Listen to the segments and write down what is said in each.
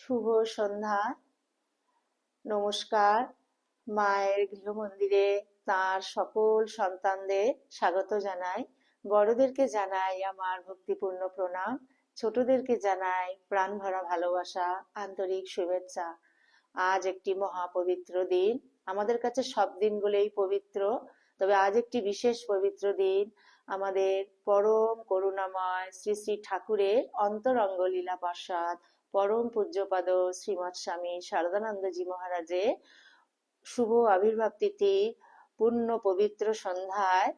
শুভ সন্ধ্যা। নমস্কার। মায়ের গৃহমন্দিরে তার সকল সন্তানদের স্বাগত জানাই। বড়দেরকে জানাই আমার ভক্তিপূর্ণ প্রণাম, ছোটদেরকে জানাই প্রাণ ভরা ভালোবাসা, আন্তরিক শুভেচ্ছা। আজ একটি মহাপবিত্র দিন। আমাদের কাছে সব দিনগুলোই পবিত্র, তবে আজ একটি বিশেষ পবিত্র দিন। আমাদের পরম করুণাময় শ্রী শ্রী ঠাকুরের অন্তরঙ্গ লীলা পার্ষদ পরম পূজ্যপাদ শ্রীমৎ স্বামী শারদানন্দজি মহারাজের শুভ আবির্ভাব তিথি পূর্ণ পবিত্র সন্ধ্যায়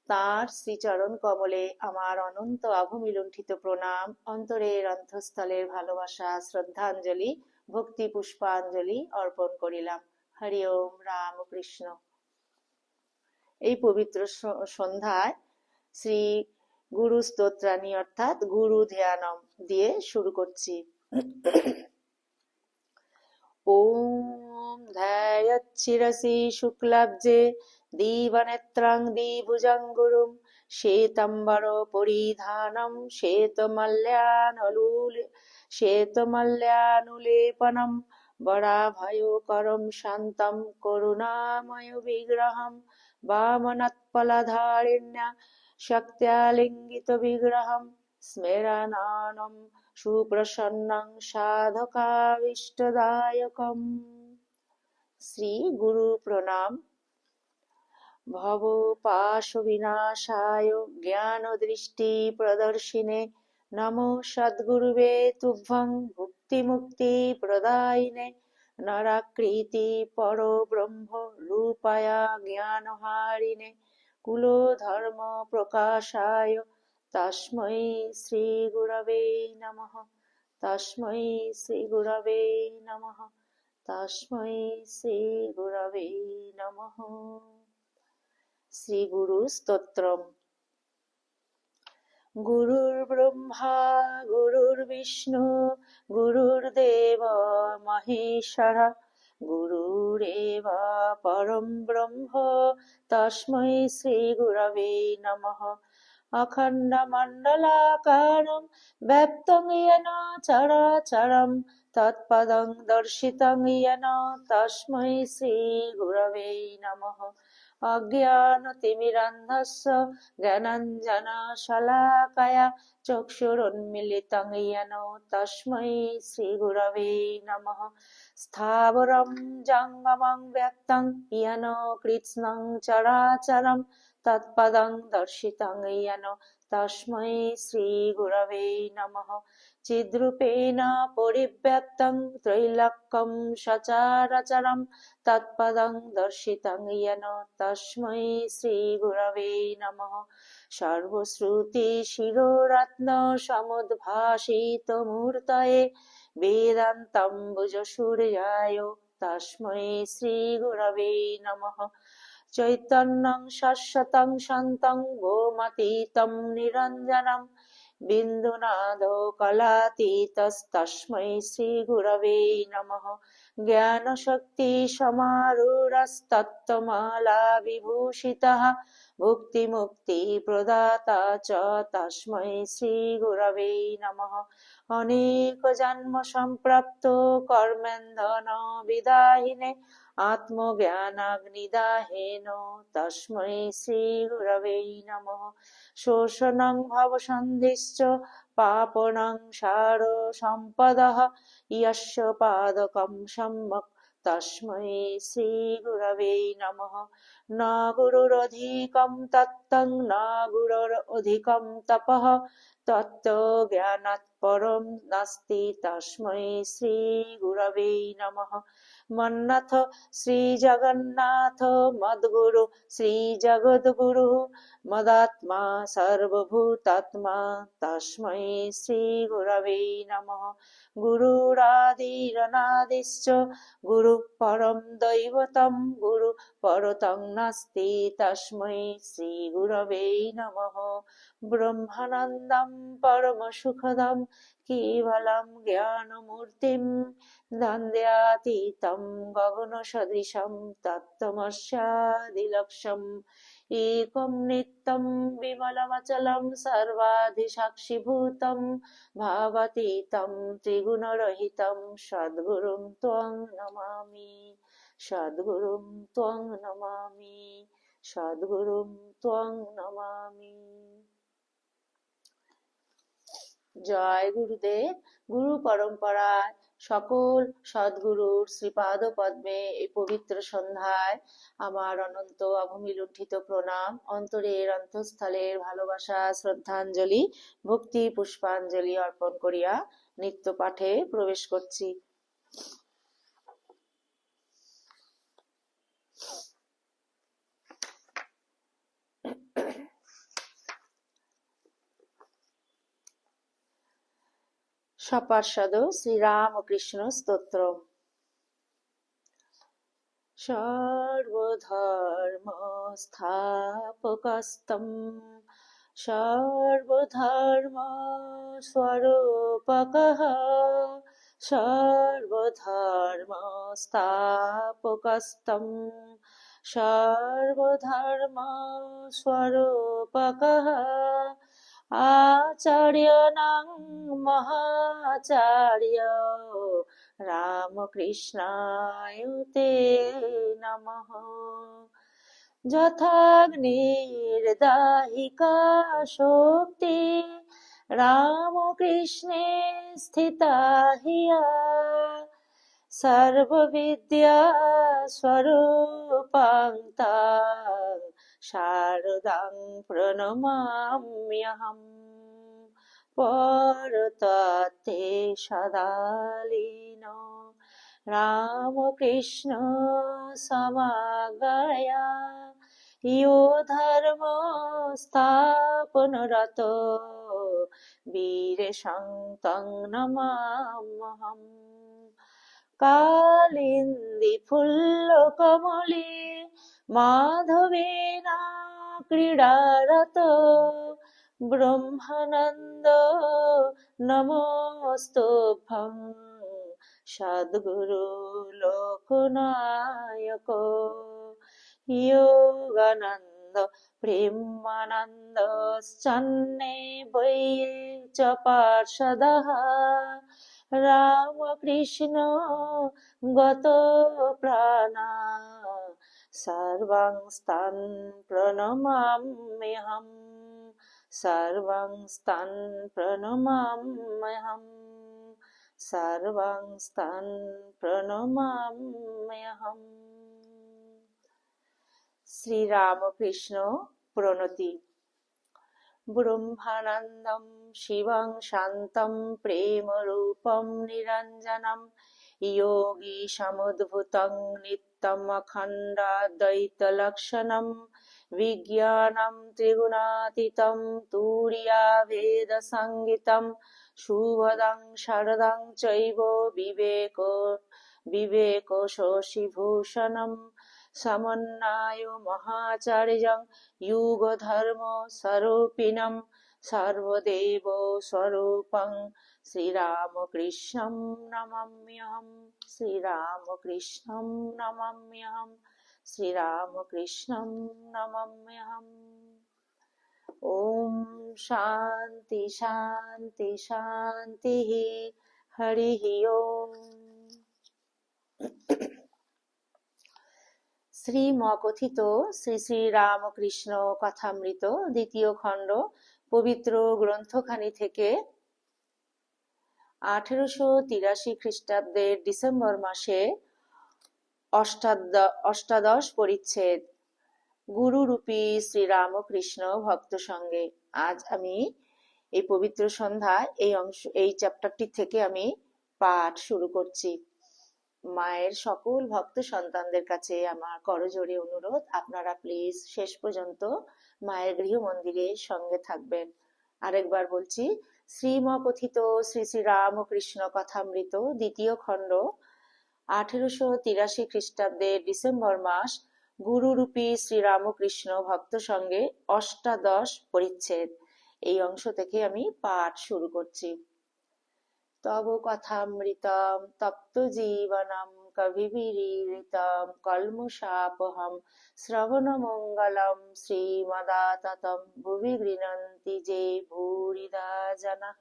তাঁর শ্রীচরণ কমলে আমার অনন্ত আভূমিলুণ্ঠিত প্রণাম, অন্তরের অন্তঃস্থলের ভালোবাসা, শ্রদ্ধাঞ্জলি, ভক্তি পুষ্পাঞ্জলি অর্পণ করিলাম। হরি ওম রামকৃষ্ণ। এই পবিত্র সন্ধ্যায় শ্রী গুরু স্তোত্রাণী অর্থাৎ গুরু ধ্যানম দিয়ে শুরু করছি। ওম ধ্যায়চ্ছিরসি শুক্লাব্জে দীবনেত্রং দ্বিভুজং গুরুম শ্বেতম্বর পরিধানম শ্বেতমাল্যানুলেপনম বরাভয়করম শান্তম করুণাময় বিগ্রহম বামনৎপলধারিণ্যা শক্ত্যালিঙ্গিত বিগ্রহম স্মেরানানম সুপ্রসন্নং সাধকাভীষ্টদায়কম। শ্রী গুরু প্রণাম। ভব পাশ বিনাশায় জ্ঞান দৃষ্টি প্রদর্শিনে নমো সদ্গুরুবে তুভ্যং ভুক্তি মুক্তি প্রদায়িনে নরাকৃতি পরব্রহ্ম রূপায়া জ্ঞানহারিণে কুলো ধর্ম প্রকাশায় তস্मै শ্রী গুরবে নমঃ। তস্मै শ্রী গুরবে নমঃ। তস্मै শ্রী গুরবে নমঃ। শ্রী গুরু স্তোত্রম। গুরুর্ব্রহ্মা গুরুর্বিষ্ণু গুরুর্দেব মহেশ্বর গুরুরেব পরম ব্রহ্ম তস্मै শ্রী গুরবে নমঃ। অখণ্ডমণ্ডলাকারং ব্যক্তং येन চরাচরং তৎপদং দর্শিতং येन তস্मै শ্রী গুরবে নমঃ। অজ্ঞানতিমিরান্ধস্য জ্ঞানাঞ্জনশলাকয়া চক্ষুরুন্মিলিतं येन তস্मै শ্রী গুরবে নমঃ। স্থাবরং জঙ্গমং ব্যক্তং येन কৃৎস্नं চরাচরং তৎপদং দর্শিতং येन তস্मै শ্রী গুরবে নমঃ। চিদ্রূপেণ পরিব্যক্তং ত্রৈলোক্যং সচরাচরং তৎপদং দর্শিতং येन তস্मै শ্রী গুরবে নমঃ। সর্বশ্রুতি শিরোরত্ন সমুদ্ভাসিত মূর্তয়ে বেদান্তম্বুজসূর্যায় তস্मै শ্রী গুরবে নমঃ। চৈতন্যং শাশ্বতং শান্तं ভৌমাতীतं নিরঞ্জনম বিন্দুনাদো কলাতীতস্তস্मै শ্রী গুরবে নমঃ। জ্ঞানশক্তি সমারূঢ়স্তত্ত্বমালা বিভূষিতः ভুক্তিমুক্তি প্রদাতা চ তস্मै শ্রী গুরবে নমঃ। অনেক জন্ম সম্প্রাপ্ত কর্মেন্ধন বিদাহিনে আত্মজ্ঞানাগ্নিদাহেন তস্मै শ্রী গুরবে নমঃ। শোষণং ভবসন্ধিশ্চ পাপনং সার সম্পদঃ ইয়স্য পাদকং সম্যক তস্मै শ্রী গুরবে নমঃ। ন গুরুরধিকং তত্ত্বং ন গুরুরধিকং তপঃ তত্ত্বজ্ঞানাৎ পরম নাস্তি তস্मै শ্রী গুরবে নমঃ। মন্নাথ শ্রী জগন্নাথ মদ্গুরু শ্রী জগদ্গুরু মদাত্মা সর্বভূতাত্মা তস্मै শ্রী গুরবে নমঃ। গুরুরাদিরনাদিশ্চ গুরু পরম দৈবতম গুরু পরতং নাস্তি তস্मै শ্রী গুরবে নমঃ। ব্রহ্মানন্দম পরম সুখদম কেবলম জ্ঞানমূর্তিম দ্বন্দ্বাতীতম গগনসদৃশম তত্ত্বমস্যাদিলক্ষ্যম एकं नित्यं विमलमचलं सर्वाधिसाक्षिभूतं भावातीतं त्रिगुणरहितं सद्गुरुं त्वं नमामि, सद्गुरुं त्वं नमामि, सद्गुरुं त्वं नमामि। জয় গুরুদেব। গুরু পরম্পরায় সকল সদ্গুরুর শ্রীপাদ পদ্মে এই পবিত্র সন্ধ্যায় আমার অনন্ত অভূমি লুণ্ঠিত প্রণাম, অন্তরের অন্তঃস্থলের ভালোবাসা, শ্রদ্ধাঞ্জলি, ভক্তি পুষ্পাঞ্জলি অর্পণ করিয়া নিত্য পাঠে প্রবেশ করছি। সপার্ষদ শ্রীরামকৃষ্ণ স্তোত্র। সর্বধর্মস্থাপকস্তম সর্বধর্মস্বরূপকঃ সর্বধর্মস্থাপকস্তম সর্বধর্মস্বরূপকঃ আচার্যাণাং মহাচার্য রামকৃষ্ণায় তে নমঃ। যথাগ্নির্দাহিকা শক্তি রামকৃষ্ণে স্থিতা হিয়া সর্ববিদ্যা স্বরূপাং তাং শারদাং প্রণমাম্যহম। পরততে সদালীন রামকৃষ্ণ সমাগয়া ইয়ো ধর্ম স্থাপনরত বীরেশং তং নমাম্যহম। কালিন্দী ফুল্লকমলে মাধবেন ক্রীড়ারত ব্রহ্মানন্দ নমস্তুভ্যং সদ্গুরু লোকনায়ক যোগানন্দ প্রেমানন্দ সন্নে বৈ চ পার্ষদঃ রামকৃষ্ণ গত প্রাণা সর্বং প্রণমাম্যহম, সর্বং প্রণমাম্যহম, সর্বং প্রণমাম্যহম। শ্রীরামকৃষ্ণ প্রণতি। ব্রহ্মানন্দম শিবং শান্তম প্রেমরূপম নিরঞ্জনম যোগী সমুদ্ভুতং নিত্যম অখণ্ডাদ্বৈতলক্ষণম বিজ্ঞানম ত্রিগুণাতীতম তুরীয়াভেদ সংগীতম শুভদং শরদং চৈব বিবেকশোষিভূষণম সমন্বয় মহাচার্যং যুগধর্ম স্বরূপিণম সর্বদেব স্বরূপং শ্রীরামকৃষ্ণং নমাম্যহম, শ্রীরামকৃষ্ণং নমাম্যহম, শ্রীরামকৃষ্ণং নমাম্যহম। ওম শান্তি শান্তি শান্তি। হরি ওম। শ্রীমকথিত শ্রী শ্রী রামকৃষ্ণ কথামৃত দ্বিতীয় খণ্ড পবিত্র গ্রন্থখানি থেকে 1883 খ্রিস্টাব্দের ডিসেম্বর মাসে অষ্টাদশ পরিচ্ছেদ গুরুরূপী শ্রীরামকৃষ্ণ ভক্ত সঙ্গে। আজ আমি এই পবিত্র সন্ধ্যায় এই চ্যাপ্টারটি থেকে আমি পাঠ শুরু করছি। মায়ের সকল ভক্ত সন্তানদের কাছে আমার করজোড়ে অনুরোধ, আপনারা প্লিজ শেষ পর্যন্ত মায়ের গৃহ মন্দিরে সঙ্গে থাকবেন। আরেকবার বলছি, শ্রীমকথিত শ্রী শ্রী রামকৃষ্ণ কথামৃত দ্বিতীয় খণ্ড 1883 খ্রিস্টাব্দের ডিসেম্বর মাস গুরুরূপী শ্রীরামকৃষ্ণ ভক্ত সঙ্গে অষ্টাদশ পরিচ্ছেদ এই অংশ থেকে আমি পাঠ শুরু করছি। তব কথামৃতম তপ্ত জীবনম কবিভিরীড়িতম কল্মষাপহম শ্রবণমঙ্গলম শ্রীমদাততম ভুবি গৃণন্তি যে ভূরিদা জনাঃ।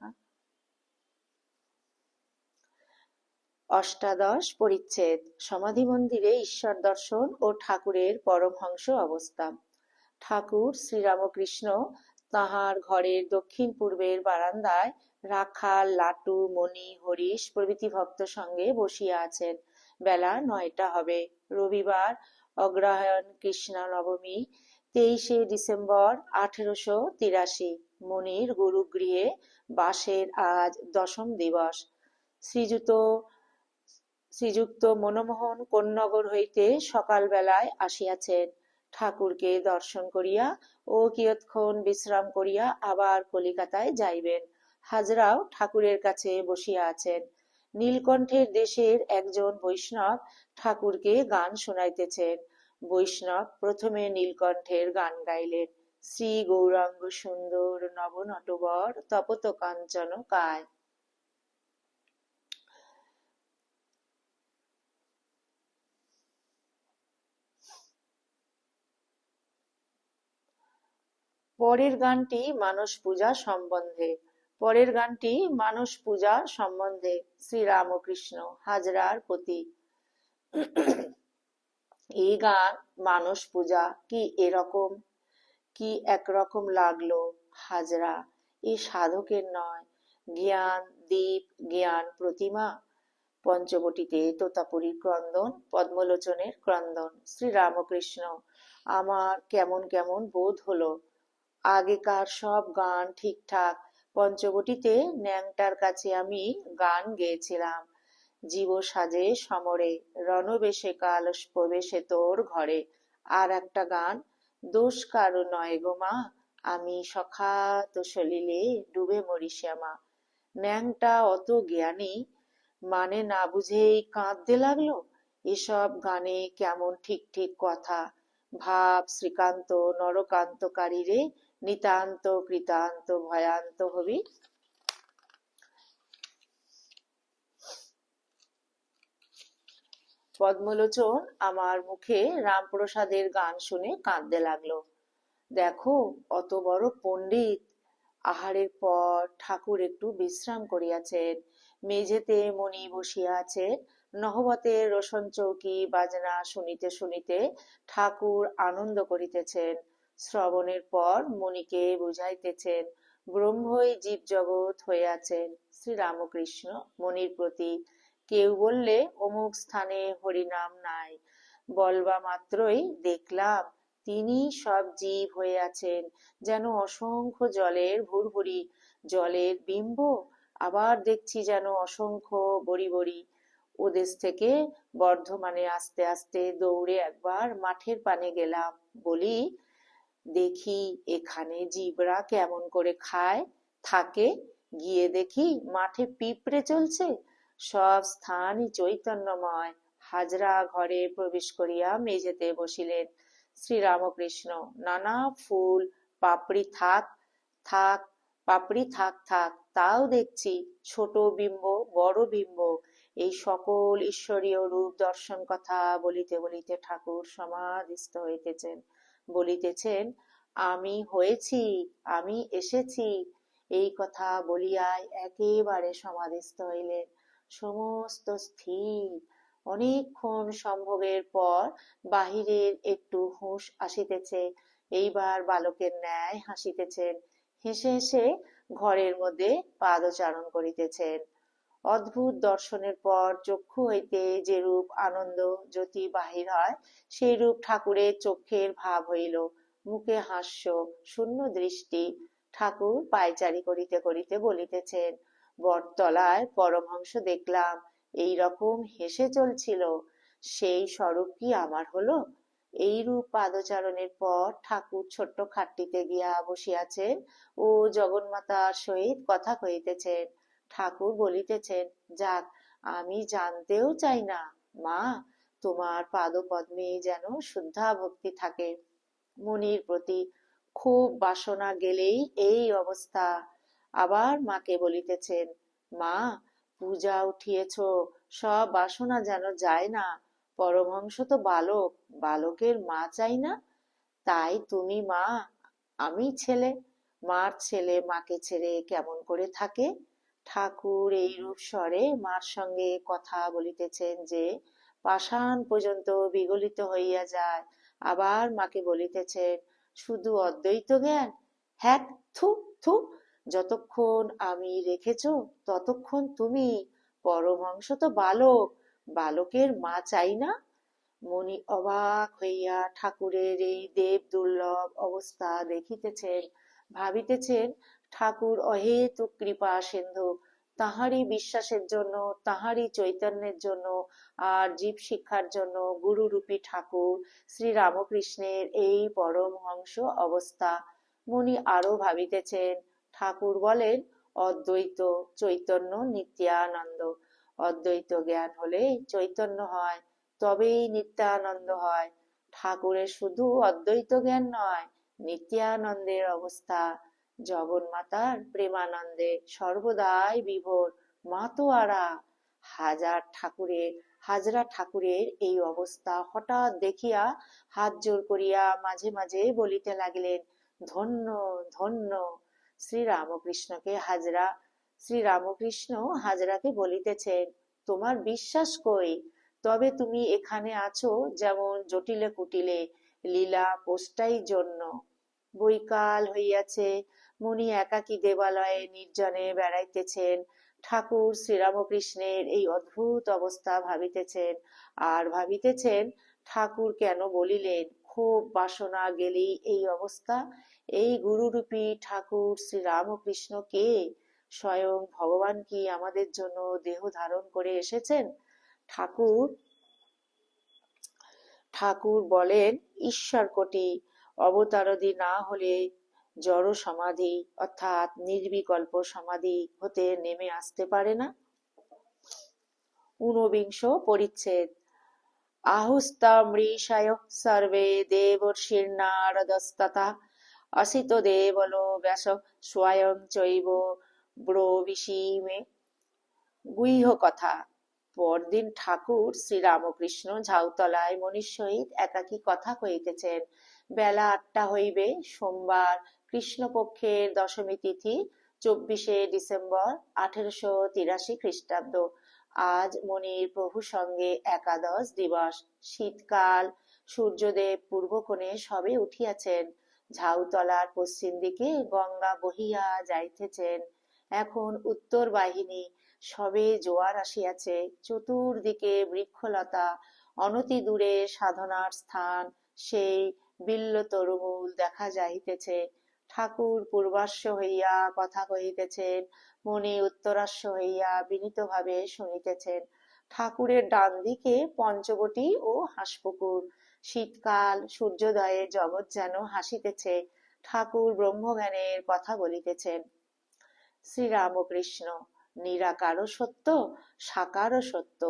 অষ্টাদশ পরিচ্ছেদ। সমাধি মন্দিরে ঈশ্বর দর্শন ও ঠাকুরের পরমহংস অবস্থা। ঠাকুর শ্রীরামকৃষ্ণ তাঁহার ঘরের দক্ষিণ পূর্বের বারান্দায় রাখাল, লাটু, মণি, হরিশ প্রভৃতি ভক্ত সঙ্গে বসিয়া আছেন। বেলা 9টা হবে। রবিবার, অগ্রহায়ণ কৃষ্ণা নবমী, 23শে ডিসেম্বর 1883। মণির গুরুগৃহে বাসের আজ দশম দিবস। শ্রীযুক্ত মনমোহন কোন্নগর হইতে সকালবেলায় আসিয়াছেন। ঠাকুরকে দর্শন করিয়া ও কিয়ৎক্ষণ বিশ্রাম করিয়া আবার কলিকাতায় যাইবেন। হাজরাও ঠাকুরের কাছে বসিয়া আছেন। নীলকণ্ঠের দেশের একজন বৈষ্ণব ঠাকুরকে গান শোনাইতেছেন। বৈষ্ণব প্রথমে নীলকণ্ঠের গান গাইলেন। শ্রী গৌরাঙ্গ সুন্দর নব নটবর তপত কাঞ্চন কায়। পরের গানটি মানস পূজা সম্বন্ধে। শ্রীরামকৃষ্ণ হাজরার প্রতি। এই গান মানস পূজা কি একরকম লাগলো হাজরা? এ সাধকের নয়, জ্ঞান দীপ, জ্ঞান প্রতিমা। পঞ্চবটিতে তোতাপুরীর ক্রন্দন, পদ্মলোচনের ক্রন্দন। শ্রীরামকৃষ্ণ আমার কেমন কেমন বোধ হলো। আগেকার সব গান ঠিকঠাক। পঞ্চবটিতে ন্যাংটার কাছে আমি গান গেয়েছিলাম। জীব সাজে সমরে, রণবেশে কাল প্রবেশে তোর ঘরে। আর একটা গান, দোষ কারো নয় গো মা, আমি সখাত সলিলে ডুবে মরি শ্যামা। ন্যাংটা অত জ্ঞানী, মানে না বুঝেই কাঁদতে লাগলো। এসব গানে কেমন ঠিক ঠিক কথা। ভাব শ্রীকান্ত নরকান্তকারী রে, নিতান্ত কৃতান্ত ভয়ান্ত হবি। পদ্মলোচন আমার মুখে রামপ্রসাদের গান শুনে কাঁদতে লাগলো। দেখো, অত বড় পণ্ডিত। আহারের পর ঠাকুর একটু বিশ্রাম করিয়াছেন। মেঝেতে মণি বসিয়া আছেন। নহবতের রোশন চৌকি বাজনা শুনিতে শুনিতে ঠাকুর আনন্দ করিতেছেন। শ্রবণের পর মণিকে বুঝাইতেছেন ব্রহ্মই জীবজগৎ হইয়াছেন। শ্রীরামকৃষ্ণ মণির প্রতি। কেউ বললে অমুক স্থানে হরিনাম নাই, বলবা মাত্রই দেখলাম তিনি সব জীব হয়ে আছেন, যেন অসংখ্য জলের ভুরভুরি, জলের বিম্ব। আবার দেখছি যেন অসংখ্য বড়ি বড়ি। ওদেশ থেকে বর্ধমানে আস্তে আস্তে দৌড়ে একবার মাঠের পানে গেলাম। বলি, দেখি এখানে জীবরা কেমন করে খায় থাকে। গিয়ে দেখি মাঠে পিঁপড়ে চলছে। সব স্থানই চৈতন্যময়। হাজরা ঘরে প্রবেশ করিয়া মেঝেতে বসিলেন। শ্রীরামকৃষ্ণ নানা ফুল, পাপড়ি থাক থাক, পাপড়ি থাক থাক, তাও দেখছি। ছোট বিম্ব, বড় বিম্ব, এই সকল ঈশ্বরীয় রূপ দর্শন কথা বলিতে বলিতে ঠাকুর সমাধিস্থ হইতেছেন। বলিতেছেন, আমি হয়েছি, আমি এসেছি। এই কথা বলিয়াই একেবারে সমাধিস্থ হইলেন। সমস্ত স্থির। অনেকক্ষণ সম্ভোগের পর বাহিরের একটু হুঁশ আসিতেছে। এইবার বালকের ন্যায় হাসিতেছেন। হেসে হেসে ঘরের মধ্যে পাদচারণ করিতেছেন। অদ্ভুত দর্শনের পর চক্ষু হইতে যেরূপ আনন্দ জ্যোতি বাহির হয়, সেইরূপ ঠাকুরের চক্ষের ভাব হইল। মুখে হাস্য, শূন্য দৃষ্টি। ঠাকুর পায়চারি করিতে করিতে বলিতেছেন, বটতলায় পরমহংস দেখলাম এই রকম হেসে চলছিল, সেই স্বরূপ কি আমার হলো? এইরূপ পাদচারণের পর ঠাকুর ছোট্ট খাটটিতে গিয়া বসিয়াছেন ও জগন্মাতার সহিত কথা কহিতেছেন। ঠাকুর বলিতেছেন, যাক, আমি জানতেও চাই না মা, তোমার পাদপদ্মে যেন শুদ্ধা ভক্তি থাকে। মনির প্রতি। খুব বাসনা গেলেই এই অবস্থা। আবার মাকে বলিতেছেন, মা, পূজা উঠিয়েছ, সব বাসনা যেন যায় না। পরমহংস তো বালক, বালকের মা চাই না। তাই তুমি মা, আমি ছেলে। মার ছেলে মাকে ছেড়ে কেমন করে থাকে? ঠাকুর এইরূপ স্বরে মার সঙ্গে কথা বলিতেছেন যে পাষাণ পর্যন্ত বিগলিত হইয়া যায়। আবার মাকে বলিতেছেন, শুধু অদ্বৈত জ্ঞান? হ্যাক, থু থু। যতক্ষণ আমি রেখেছ ততক্ষণ তুমি। পরমহংস তো বালক, বালকের মা চাই না। মণি অবাক হইয়া ঠাকুরের এই দেব দুর্লভ অবস্থা দেখিতেছেন। ভাবিতেছেন, ঠাকুর অহেতুক কৃপা সিন্ধু। তাহারই বিশ্বাসের জন্য, তাহারই চৈতন্যের জন্য আর জীব শিক্ষার জন্য গুরুরূপী ঠাকুর শ্রী রামকৃষ্ণের এই পরমহংস অবস্থা। মণি আরো ভাবিতেছেন, ঠাকুর বলেন অদ্বৈত চৈতন্য নিত্যানন্দ। অদ্বৈত জ্ঞান হলেই চৈতন্য হয়, তবেই নিত্যানন্দ হয়। ঠাকুরের শুধু অদ্বৈত জ্ঞান নয়, নিত্যানন্দের অবস্থা। জগন্মাতার প্রেমানন্দে সর্বদাই বিভোর মাতোয়ারা। হাজরা ঠাকুরের এই অবস্থা হঠাৎ দেখিয়া হাত জোর করিয়া মাঝে মাঝে বলিতে লাগিলেন, ধন্য ধন্য। শ্রীরামকৃষ্ণ হাজরাকে বলিতেছেন, তোমার বিশ্বাস কই? তবে তুমি এখানে আছো যেমন জটিলে কুটিলে, লীলা পোষ্টাই জন্য। বৈকাল হইয়াছে, মুনি একাকী দেবালয়ে নির্জনে বেড়াইতেছেন। ঠাকুর শ্রীরামকৃষ্ণের এই অদ্ভুত অবস্থা ভাবিতেছেন, আর ভাবিতেছেন ঠাকুর কেন বলিলেন ক্ষোভ বাসনা গেলেই এই অবস্থা। এই গুরুরূপী ঠাকুর শ্রীরামকৃষ্ণ কে? স্বয়ং ভগবান কি আমাদের জন্য দেহ ধারণ করে এসেছেন? ঠাকুর ঠাকুর বলেন, ঈশ্বর কোটি অবতারদি না হলে জড় সমাধি অর্থাৎ নির্বিকল্প সমাধি হতে নেমে আসতে পারে না। ঊনবিংশ পরিচ্ছেদ। আহুস্তামৃষায় সর্বে দেবর্ষির্নারদস্তথা অসিত দেবলো ব্যাস স্বয়ং চৈব ব্রবিষিমে। গুহ্য কথা। পরদিন ঠাকুর শ্রীরামকৃষ্ণ ঝাউতলায় মণির সহিত একাকী কথা কহিতেছেন। বেলা 8টা হইবে। সোমবার, কৃষ্ণপক্ষের দশমী তিথি, 24শে ডিসেম্বর 1883 খ্রিস্টাব্দ। আজ মণির প্রভু সঙ্গে একাদশ দিবস। শীতকাল। সূর্যদেব পূর্বকোণে সবে উঠিয়াছেন। ঝাউতলার পশ্চিম দিকে গঙ্গা বহিয়া যাইতেছেন। এখন উত্তর বাহিনী। সবে জোয়ার আসিয়াছে। চতুর্দিকে বৃক্ষলতা। অনতি দূরে সাধনার স্থান, সেই বিল্ব তরুমূল দেখা যাইতেছে। ঠাকুর পূর্বাশ্ব হইয়া কথা কহিতেছেন, মণি উত্তরাশ্ব হইয়া বিনীতভাবে শুনিতেছেন। ঠাকুরের ডান দিকে পঞ্চবটী ও হাঁসপুকুর। শীতকাল। সূর্যোদয়ে জগৎ যেন হাসিতেছে। ঠাকুর ব্রহ্মজ্ঞানের কথা বলিতেছেন। শ্রীরামকৃষ্ণ, নিরাকারও সত্য, সাকারও সত্য।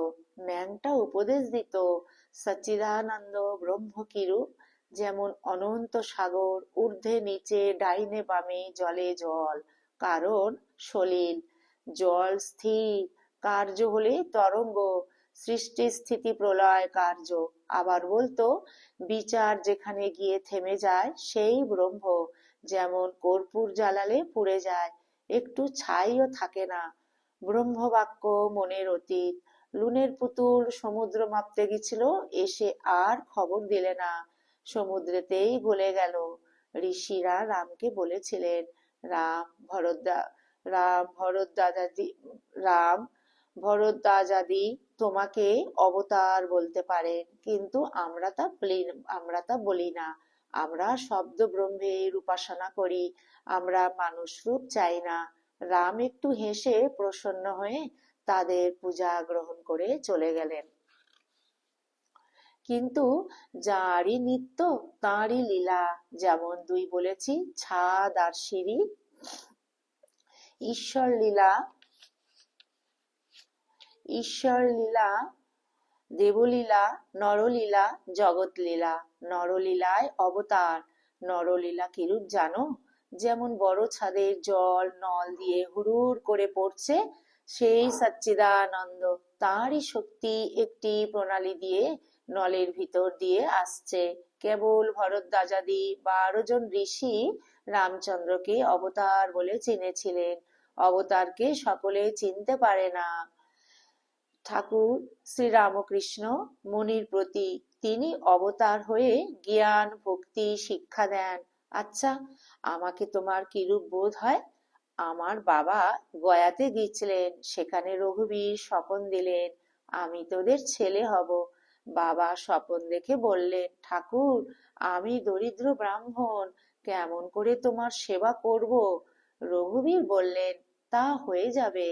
ন্যাংটা উপদেশ দিত, সচ্চিদানন্দ ব্রহ্ম কিরূপ? যেমন অনন্ত সাগর, ঊর্ধ্বে নিচে ডাইনে বামে জলে জল, কারণ সলিল। জল স্থির, কার্য হলে তরঙ্গ। সৃষ্টি স্থিতি প্রলয় কার্য। আবার বলতো, বিচার যেখানে গিয়ে থেমে যায় সেই ব্রহ্ম। যেমন কর্পূর জ্বালালে পুড়ে যায়, একটু ছাইও থাকে না। ব্রহ্মবাক্য মনের অতীত। লুনের পুতুল সমুদ্র মাপতে গেছিল, এসে আর খবর দিলে না, সমুদ্রেতেই গলে গেল। ঋষিরা রামকে বলেছিলেন, রাম ভরদ্বা রাম ভরদ্বাজাদি রাম ভরদ্বাজাদি তোমাকে অবতার বলতে পারেন, কিন্তু আমরা তা বলি না। আমরা শব্দ ব্রহ্মের উপাসনা করি, আমরা মানুষ রূপ চাই না। রাম একটু হেসে প্রসন্ন হয়ে তাদের পূজা গ্রহণ করে চলে গেলেন। কিন্তু যাঁরই নিত্য তাঁরই লীলা। যেমন দুই বলেছি, ছাদ আর সিঁড়ি। ঈশ্বর লীলা, দেবলীলা, নরলীলা, জগৎলীলা। নরলীলায় অবতার। নরলীলা কিরূপ জানো? যেমন বড় ছাদের জল নল দিয়ে হুড়ুর করে পড়ছে, সেই সচ্চিদানন্দ, তারই শক্তি একটি প্রণালী দিয়ে নলের ভিতর দিয়ে আসছে। কেবল ভরদ্বাজাদি 12 জন ঋষি রামচন্দ্রকে অবতার বলে চিনেছিলেন। অবতারকে সকলে চিনতে পারে না। ঠাকুর শ্রীরামকৃষ্ণ মুনির প্রতি, তিনি অবতার হয়ে জ্ঞান ভক্তি শিক্ষা দেন। আচ্ছা, আমাকে তোমার কিরূপ বোধ হয়? আমার বাবা গয়াতে গিয়েছিলেন, সেখানে রঘুবীর স্বপন দিলেন আমি তোদের ছেলে হব। বাবা স্বপন দেখে বললেন, ঠাকুর, আমি দরিদ্র ব্রাহ্মণ, কেমন করে তোমার সেবা করব? রঘুবীর বললেন, তা হয়ে যাবে।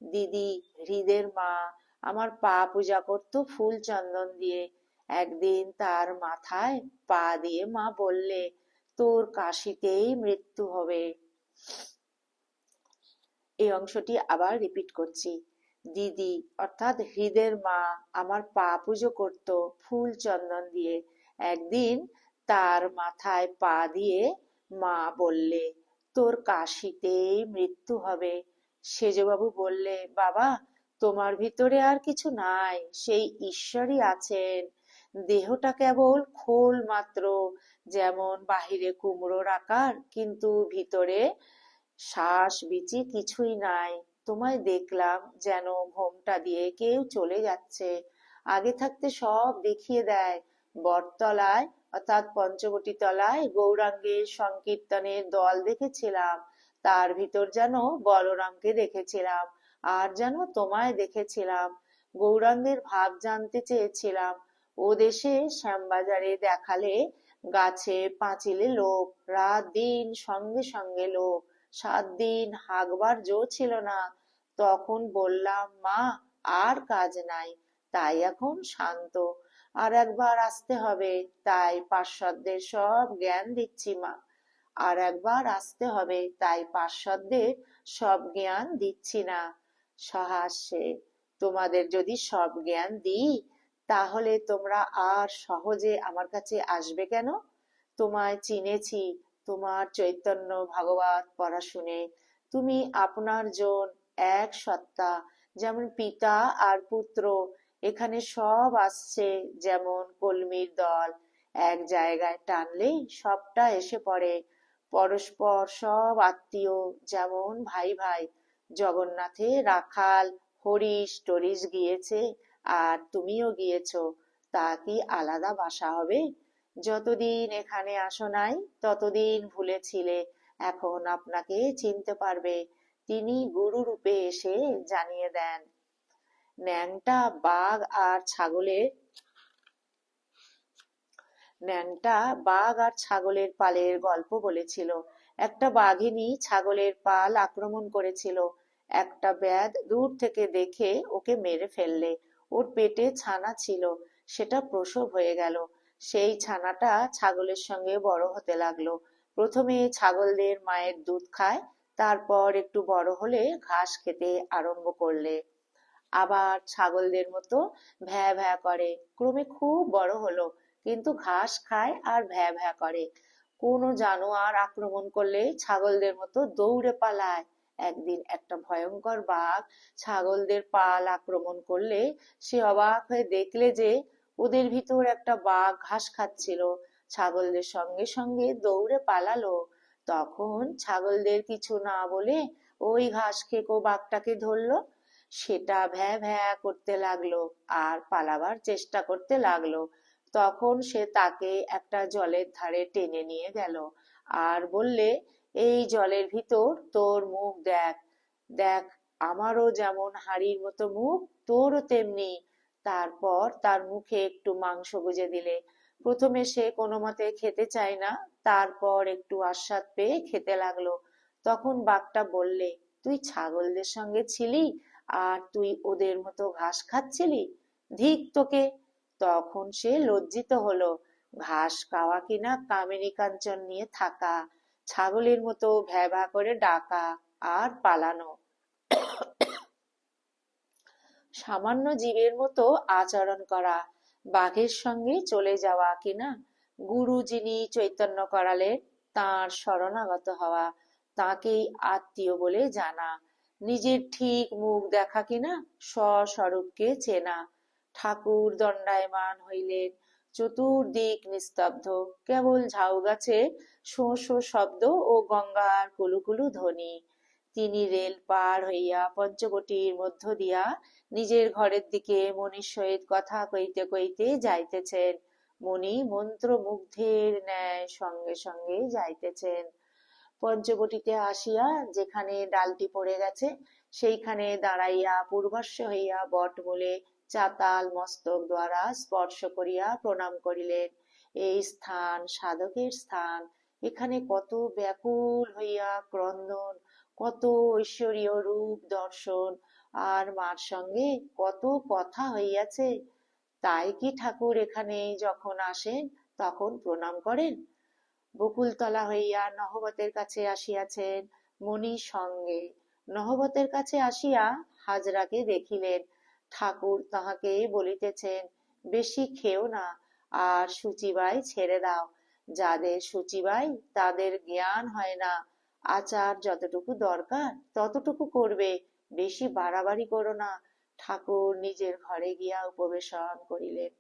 দিদি, হৃদের মা, আমার পা পূজা করত ফুল চন্দন দিয়ে। একদিন তার মাথায় পা দিয়ে মা বললে, তোর কাশিতেই মৃত্যু হবে। এই অংশটি আবার রিপিট করছি। দিদি অর্থাৎ হৃদের মা আমার পা পুজো করত ফুল চন্দন দিয়ে। একদিন তার মাথায় পা দিয়ে মা বললে, তোর কাশিতেই মৃত্যু হবে। সেজবাবু বললে, বাবা, তোমার ভিতরে আর কিছু নাই, সেই ঈশ্বরই আছেন। দেহটা কেবল খোল মাত্র, যেমন বাহিরে কুমড়োর আকার, কিন্তু ভিতরে শ্বাস বিচি কিছুই নাই। তোমায় দেখলাম যেন ঘোমটা দিয়ে কেউ চলে যাচ্ছে। আগে থাকতে সব দেখিয়ে দেয়। বটতলায় অর্থাৎ পঞ্চবটী তলায় গৌরাঙ্গের সংকীর্তনের দল দেখেছিলাম, তার ভিতর যেন বলরামকে দেখেছিলাম, আর যেন তোমায় দেখেছিলাম। গৌরাঙ্গের ভাব জানতে চেয়েছিলাম। ও দেশে শ্যামবাজারে দেখালে গাছে পাঁচিলে লোক, রাত দিন সঙ্গে সঙ্গে লোক, 7 দিন হাঁকবার জো ছিল না। তখন বললাম, মা, আর কাজ নাই, তাই এখন শান্ত। আর একবার আসতে হবে, তাই পার্শ্বদের সব জ্ঞান দিচ্ছি মা। আর একবার আসতে হবে, তাই পার্শ্বদের সব জ্ঞান দিচ্ছি না। সহাস্যে, তোমাদের যদি সব জ্ঞান দিই, তাহলে তোমরা আর সহজে আমার কাছে আসবে কেন? তোমায় চিনেছি তোমার চৈতন্য ভাগবত পড়া শুনে। তুমি আপনার জন, এক সত্তা, যেমন পিতা আর পুত্র। এখানে সব আসছে যেমন কলমির দল, এক জায়গায় টানলেই সবটা এসে পড়ে। পরস্পর সব আত্মীয়, যেমন ভাই ভাই। জগন্নাথে রাখাল হরিশ টরিশ গিয়েছে, আর তুমিও গিয়েছো, তা কি আলাদা বাসা হবে? যতদিন এখানে আসো নাই, ততদিন ভুলেছিলে, এখন আপনাকে চিনতে পারবে। তিনি গুরু রূপে এসে জানিয়ে দেন। ন্যাংটা বাঘ আর ছাগলের ন্যাংটা বাঘ আর ছাগলের পালের গল্প বলেছিল। একটা বাঘিনী ছাগলের পাল আক্রমণ করেছিল। একটা ব্যাধ দূর থেকে দেখে ওকে মেরে ফেললে। ওর পেটে ছানা ছিল, সেটা প্রসব হয়ে গেল। সেই ছানাটা ছাগলের সঙ্গে বড় হতে লাগলো। প্রথমে ছাগলদের মায়ের দুধ খায়, তারপর একটু বড় হলে ঘাস খেতে আরম্ভ করলে। আবার ছাগলদের মতো ভ্যাঁ ভ্যাঁ করে, ক্রমে খুব বড় হলো, কিন্তু ঘাস খায় আর ভ্যাঁ ভ্যাঁ করে। কোনো জানোয়ার আক্রমণ করলে ছাগলদের মতো দৌড়ে পালায়। একদিন একটা ভয়ঙ্কর বাঘ ছাগলদের পাল আক্রমণ করলে সে অবাক হয়ে দেখলে যে ওদের ভিতর একটা বাঘ ঘাস খাচ্ছিল। ছাগলদের সঙ্গে সঙ্গে দৌড়ে পালালো। তখন ছাগলদের কিছু না বলে ওই ঘাস খেকো বাঘটাকে ধরলো। সেটা ভ্যাঁ ভ্যাঁ করতে লাগলো আর পালাবার চেষ্টা করতে লাগলো। তখন সে তাকে একটা জলের ধারে টেনে নিয়ে গেল আর বললে, এই জলের ভিতর তোর মুখ দেখ, দেখ, আমারও যেমন হাড়ির মতো মুখ, তোরও তেমনি। তারপর তার মুখে একটু মাংস গুজে দিলে। প্রথমে সে কোনো মতে খেতে চায় না, তারপর একটু আস্বাদ পেয়ে খেতে লাগলো। তখন বাঘটা বললে, তুই ছাগলদের সঙ্গে ছিলি, আর তুই ওদের মতো ঘাস খাচ্ছিলি, ধিক তোকে। তখন সে লজ্জিত হলো। ঘাস খাওয়া কিনা কামিনী কাঞ্চন নিয়ে থাকা, ছাগলের মতো ভ্যাঁ ভ্যাঁ করে ডাকা আর পালানো, সামান্য জীবের মতো আচরণ করা, বাঘের সঙ্গে চলে যাওয়া কিনা গুরু যিনি চৈতন্য করালেন তাঁর শরণাগত হওয়া, তাঁকেই আত্মীয় বলে জানা, নিজের ঠিক মুখ দেখা কিনা স্বস্বরূপকে চেনা। ঠাকুর দণ্ডায়মান হইলেন, চতুর্দিক নিস্তব্ধ, কেবল ঝাউ গাছে শোঁ শোঁ শব্দ ও গঙ্গার কুলুকুলু ধ্বনি। তিনি রেল পার হইয়া পঞ্চবটির মধ্য দিয়া নিজের ঘরের দিকে মনির সহিত কথা কইতে কইতে যাইতেছেন। মণি মন্ত্রমুগ্ধের ন্যায় সঙ্গে সঙ্গে যাইতেছেন। পঞ্চবটিতে আসিয়া যেখানে ডালটি পড়ে গেছে সেইখানে দাঁড়াইয়া পূর্বস্য হইয়া বটমূলে চাতাল মস্তক দ্বারা স্পর্শ করিয়া প্রণাম করিলেন। এই স্থান সাধকের স্থান, এখানে কত ব্যাকুল হইয়া ক্রন্দন, কত ঐশ্বরীয় রূপ দর্শন, আর মার সঙ্গে কত কথা হইয়াছে। তাই কি ঠাকুর এখানে যখন আসেন তখন প্রণাম করেন? বকুলতলা হইয়া নহবতের কাছে আসিয়াছেন মণির সঙ্গে। নহবতের কাছে আসিয়া হাজরাকে দেখিলেন। ঠাকুর তাহাকে বলিতেছেন, বেশি খেও না, আর শুচিবাই ছেড়ে দাও। যাদের শুচিবাই তাদের জ্ঞান হয় না। আচার যতটুকু দরকার ততটুকু করবে, বেশি বাড়াবাড়ি করো না। ঠাকুর নিজের ঘরে গিয়া উপবেশন করিলেন।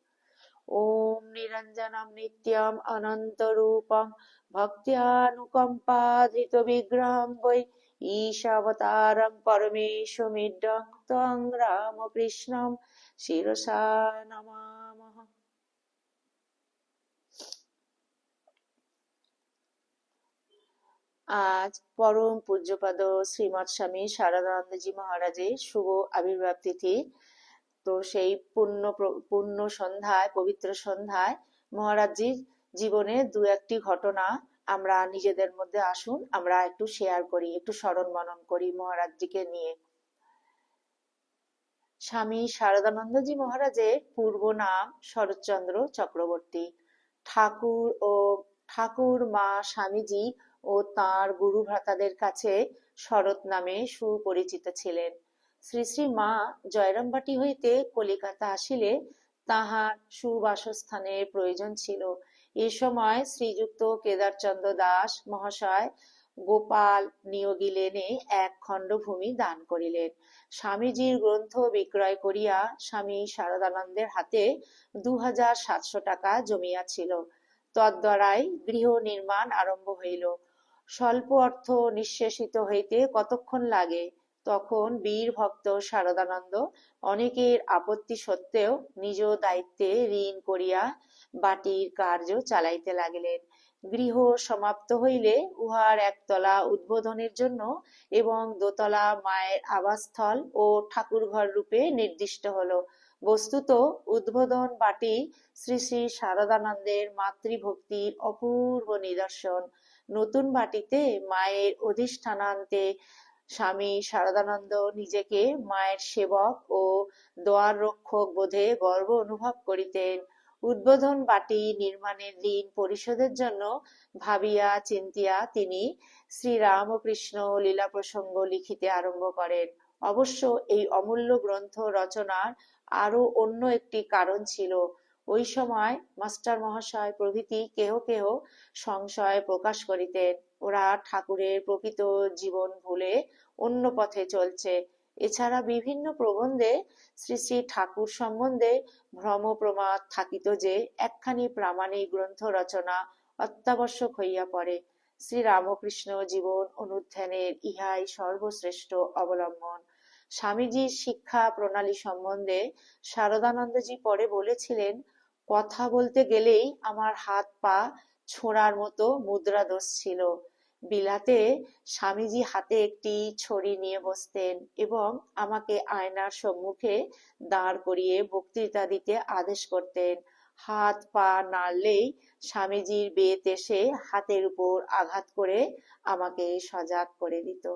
ওম নিরঞ্জনম নিত্যম অনন্তরূপম ভক্ত্যানুকম্পাধৃতবিগ্রহং বৈ ঈশাবতারং পরমেশমিড্ডং ত্বং রামকৃষ্ণং শিরসা নমামহ। আজ পরম পূজ্যপাদ শ্রীমৎ স্বামী শারদানন্দজি মহারাজের শুভ আবির্ভাব তিথি। তো সেই পূর্ণ সন্ধ্যায়, পবিত্র সন্ধ্যায় মহারাজজির জীবনে দু একটি ঘটনা আমরা নিজেদের মধ্যে আসুন আমরা একটু শেয়ার করি, একটু স্মরণ মনন করি মহারাজজিকে নিয়ে। স্বামী শারদানন্দজি মহারাজের পূর্ব নাম শরৎচন্দ্র চক্রবর্তী। ঠাকুর মা স্বামীজি ও তাঁর গুরু ভ্রাতাদের কাছে শরৎ নামে সুপরিচিত ছিলেন। শ্রী শ্রী মা জয়রামবাটি হইতে কলিকাতা আসিলে তাহার সুবাসস্থানের প্রয়োজন ছিল। এ সময় শ্রীযুক্ত কেদারচন্দ্র দাস মহাশয় গোপাল নিয়োগী লেনে এক খণ্ড ভূমি দান করিলেন। স্বামীজির গ্রন্থ বিক্রয় করিয়া স্বামী শারদানন্দের হাতে 2700 টাকা জমিয়াছিল। তদ্দ্বারাই গৃহ নির্মাণ আরম্ভ হইল। স্বল্প অর্থ নিঃশেষিত হইতে কতক্ষণ লাগে? তখন বীর ভক্ত শারদানন্দ অনেকের আপত্তি সত্ত্বেও নিজ দায়িত্বে ঋণ করিয়া বাটির কার্য চালাইতে লাগিলেন। গৃহ সমাপ্ত হইলে উহার একতলা উদ্বোধনের জন্য এবং দোতলা মায়ের আবাসস্থল ও ঠাকুরঘর রূপে নির্দিষ্ট হল। বস্তুত উদ্বোধন বাটি শ্রী শ্রী শারদানন্দের মাতৃভক্তির অপূর্ব নিদর্শন। নতুন বাটিতে মায়ের অধিষ্ঠানান্তে স্বামী শারদানন্দ নিজেকে মায়ের সেবক ও দোয়ার রক্ষক বোধে গর্ব অনুভব করিতেন। উদ্বোধন বাটি নির্মাণের ঋণ পরিশোধের জন্য ভাবিয়া চিন্তিয়া তিনি শ্রীরামকৃষ্ণ লীলা প্রসঙ্গ লিখিতে আরম্ভ করেন। অবশ্য এই অমূল্য গ্রন্থ রচনার আরো অন্য একটি কারণ ছিল। ওই সময় মাস্টার মহাশয় প্রভৃতি কেহ কেহ সংশয় প্রকাশ করিতেন, ওরা ঠাকুরের প্রকৃত জীবন ভুলে অন্য পথে চলছে। এছাড়া বিভিন্ন প্রবন্ধে শ্রী শ্রী ঠাকুর সম্বন্ধে ভ্রম প্রমাদ থাকিত যে একখানি প্রামাণিক গ্রন্থ রচনা অত্যাবশ্যক হইয়া পড়ে। শ্রী রামকৃষ্ণ জীবন অনুধ্যানের ইহাই সর্বশ্রেষ্ঠ অবলম্বন। স্বামীজির শিক্ষা প্রণালী সম্বন্ধে শারদানন্দজি পরে বলেছিলেন, কথা বলতে গেলেই আমার হাত পা ছোঁড়ার মতো মুদ্রা দোষ ছিল। বিলাতে স্বামীজি হাতে একটি ছড়ি নিয়ে বসতেন এবং আমাকে আয়নার সম্মুখে দাঁড় করিয়ে বক্তৃতা দিতে আদেশ করতেন। হাত পা নাড়লেই স্বামীজির বেত এসে হাতের উপর আঘাত করে আমাকে সজাগ করে দিত।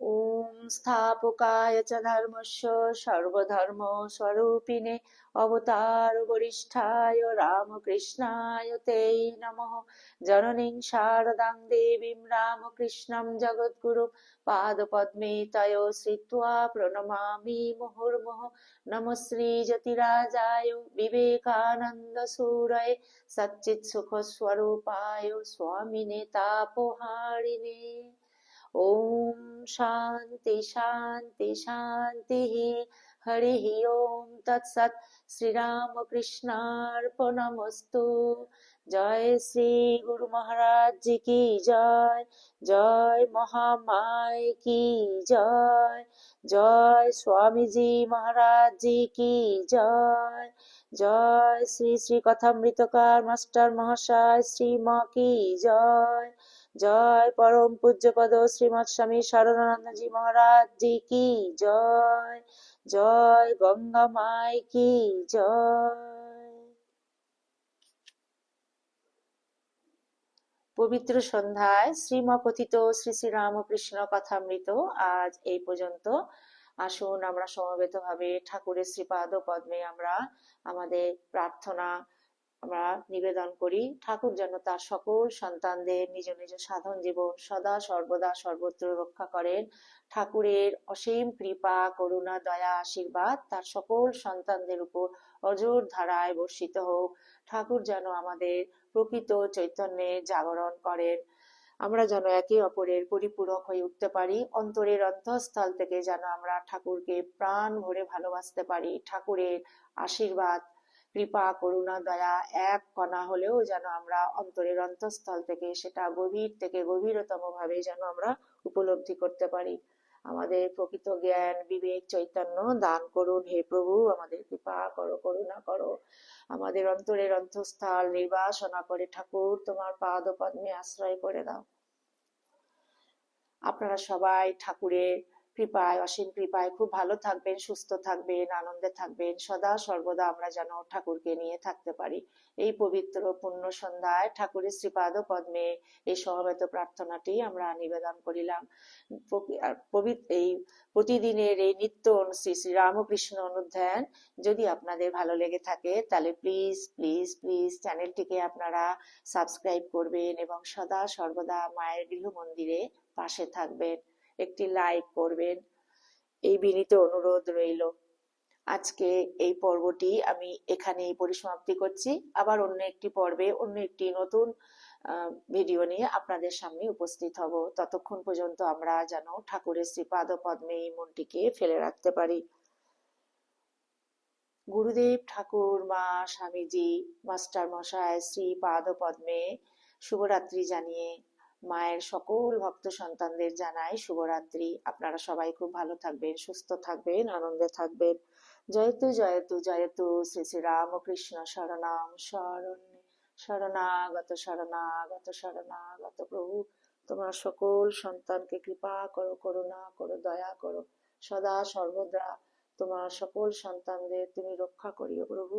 ॐ स्थापकाय च धर्मस्य सर्वधर्मस्वरूपिणे अवतारवरिष्ठाय रामकृष्णाय ते नमः। जननीं शारदां देवीं रामकृष्णं जगद्गुरुं पादपद्मे तयो श्रित्वा प्रणमामि मुहुर्मुहुः। नमः श्रीजतिराजाय विवेकानन्दसूरये सच्चित्सुखस्वरूपाय स्वामिने तापहारिणे। ॐ शान्ति शान्ति शान्तिः। हरिः ॐ तत्सत्। श्रीरामकृष्णार्पणमस्तु। जय श्री गुरु महाराज जी की जय। जय महामाय की जय। जय स्वामी जी महाराज जी की जय। जय श्री श्री कथामृतकार मास्टर महाशय श्री माँ की जय। जय परम पूज्य पद श्रीमद स्वामी शरणानंद जी महाराज जी की जय। जय गंगा माई की जय। পবিত্র সন্ধ্যায় শ্রীমকথিত শ্রী শ্রী রামকৃষ্ণ কথামৃত আজ এই পর্যন্ত। আসুন আমরা সমবেতভাবে ঠাকুরের শ্রীপাদ পদ্মে আমরা আমাদের প্রার্থনা আমরা নিবেদন করি। ঠাকুর যেন তার সকল সন্তানদের নিজ নিজ সাধন জীবন সদা সর্বদা সর্বত্র রক্ষা করেন। ঠাকুরের অসীম কৃপা করুণা দয়া আশীর্বাদ তার সকল সন্তানদের উপর অজোর ধারায় বর্ষিত হোক। ঠাকুর যেন আমাদের প্রকৃত চৈতন্যের জাগরণ করেন। আমরা যেন একে অপরের পরিপূরক হয়ে উঠতে পারি। অন্তরের অন্তঃস্থল থেকে যেন আমরা ঠাকুরকে প্রাণ ভরে ভালোবাসতে পারি। ঠাকুরের আশীর্বাদ কৃপা করুণা দয়া এক কণা হলেও যেন আমরা অন্তরের অন্তঃস্থল থেকে সেটা গভীর থেকে গভীরতম ভাবে যেন আমরা উপলব্ধি করতে পারি। আমাদের প্রকৃত জ্ঞান বিবেক চৈতন্য দান করুন হে প্রভু। আমাদের কৃপা করো করুণা করো। আমাদের অন্তরের অন্তঃস্থল নির্বাসনা করে ঠাকুর তোমার পাদ পদ্মে আশ্রয় করে দাও। আপনারা সবাই ঠাকুরের কৃপায় অসীম কৃপায় খুব ভালো থাকবেন, সুস্থ থাকবেন, আনন্দে থাকবেন। সদা সর্বদা আমরা যেন ঠাকুরকে নিয়ে থাকতে পারি। এই পবিত্র পুণ্য সন্ধ্যায় ঠাকুরের শ্রীপাদ পদ্মে এই সমবেত প্রার্থনাটি আমরা নিবেদন করিলাম। এই প্রতিদিনের এই নিত্য শ্রী শ্রী রামকৃষ্ণ অনুধ্যান যদি আপনাদের ভালো লেগে থাকে তাহলে প্লিজ প্লিজ প্লিজ চ্যানেলটিকে আপনারা সাবস্ক্রাইব করবেন এবং সদা সর্বদা মায়ের গৃহ মন্দিরে পাশে থাকবেন। একটি লাইক করবেন, এই বিনীত অনুরোধ রইল। আজকে এই পর্বটি আমি এখানেই পরিসমাপ্তি করছি। আবার অন্য একটি পর্বে অন্য একটি নতুন ভিডিও নিয়ে আপনাদের সামনে উপস্থিত হব। ততক্ষণ পর্যন্ত আমরা যেন ঠাকুরের শ্রীপাদ পদ্মে এই মনটিকে ফেলে রাখতে পারি। গুরুদেব ঠাকুর মা স্বামীজি মাস্টার মশাই শ্রীপাদ পদ্মে শুভরাত্রি জানিয়ে মায়ের সকল ভক্ত সন্তানদের জানাই শুভরাত্রি। আপনারা সবাই খুব ভালো থাকবেন, সুস্থ থাকবেন, আনন্দে থাকবেন। জয়তু জয়তু জয়তু শ্রী শ্রী রামকৃষ্ণ শরণাম শরণ্যে শরণাগত শরণাগত শরণাগত। প্রভু তোমার সকল সন্তানকে কৃপা করো, করুণা করো, দয়া করো। সদা সর্বদা তোমার সকল সন্তানদের তুমি রক্ষা করিও প্রভু।